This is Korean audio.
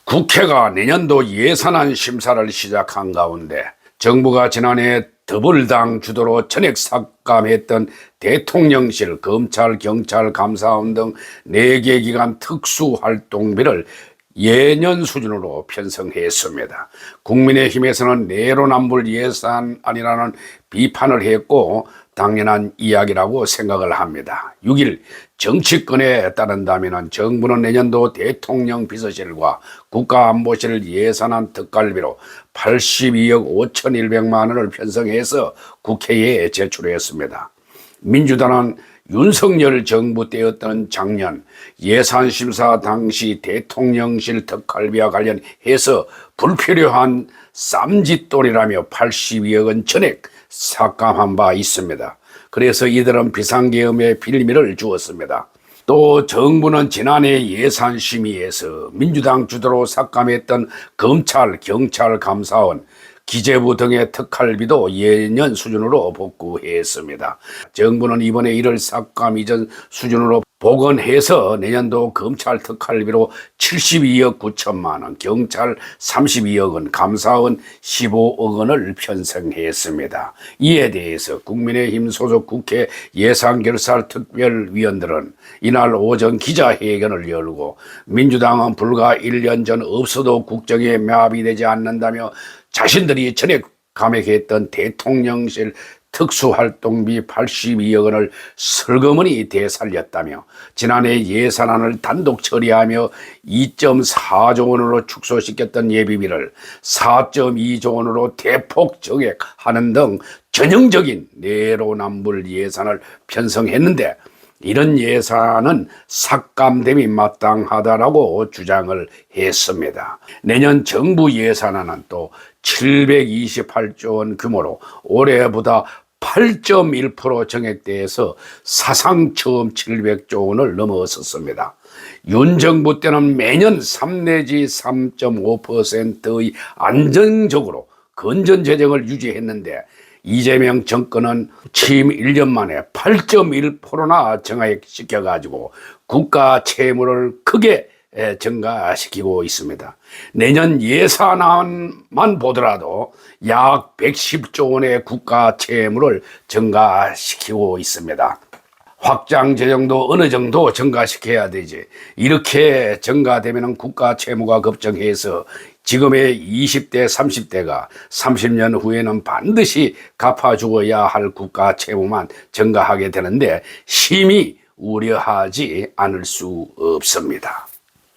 국회가 내년도 예산안 심사를 시작한 가운데 정부가 지난해 더불당 주도로 전액 삭감했던 대통령실, 검찰, 경찰, 감사원 등 4개 기관 특수활동비를 예년 수준으로 편성했습니다. 국민의힘에서는 내로남불 예산안이라는 비판을 했고 당연한 이야기라고 생각을 합니다. 6일 정치권에 따른다면 정부는 내년도 대통령 비서실과 국가안보실 예산안 특갈비로 82억 5,100만 원을 편성해서 국회에 제출했습니다. 민주당은 윤석열 정부 때였던 작년 예산심사 당시 대통령실 특갈비와 관련해서 불필요한 쌈짓돈이라며 82억 원 전액 삭감한 바 있습니다. 그래서 이들은 비상계엄에 빌미를 주었습니다. 또 정부는 지난해 예산심의에서 민주당 주도로 삭감했던 검찰, 경찰, 감사원, 기재부 등의 특활비도 예년 수준으로 복구했습니다. 정부는 이번에 이를 삭감 이전 수준으로 복원해서 내년도 검찰 특활비로 72억 9천만 원, 경찰 32억 원, 감사원 15억 원을 편성했습니다. 이에 대해서 국민의힘 소속 국회 예산결산특별위원들은 이날 오전 기자회견을 열고 민주당은 불과 1년 전 없어도 국정에 마비되지 않는다며 자신들이 전액 감액했던 대통령실 특수활동비 82억 원을 슬그머니 되살렸다며 지난해 예산안을 단독 처리하며 2.4조 원으로 축소시켰던 예비비를 4.2조 원으로 대폭 증액하는 등 전형적인 내로남불 예산을 편성했는데 이런 예산은 삭감됨이 마땅하다라고 주장을 했습니다. 내년 정부 예산안은 또 728조 원 규모로 올해보다 8.1% 증액돼서 사상 처음 700조 원을 넘어섰습니다. 윤 정부 때는 매년 3 내지 3.5%의 안정적으로 건전 재정을 유지했는데 이재명 정권은 취임 1년 만에 8.1%나 증액시켜가지고 국가 채무를 크게 증가시키고 있습니다. 내년 예산안만 보더라도 약 110조 원의 국가 채무를 증가시키고 있습니다. 확장 재정도 어느 정도 증가시켜야 되지. 이렇게 증가되면 국가 채무가 급증해서 지금의 20대, 30대가 30년 후에는 반드시 갚아주어야 할 국가 채무만 증가하게 되는데 심히 우려하지 않을 수 없습니다.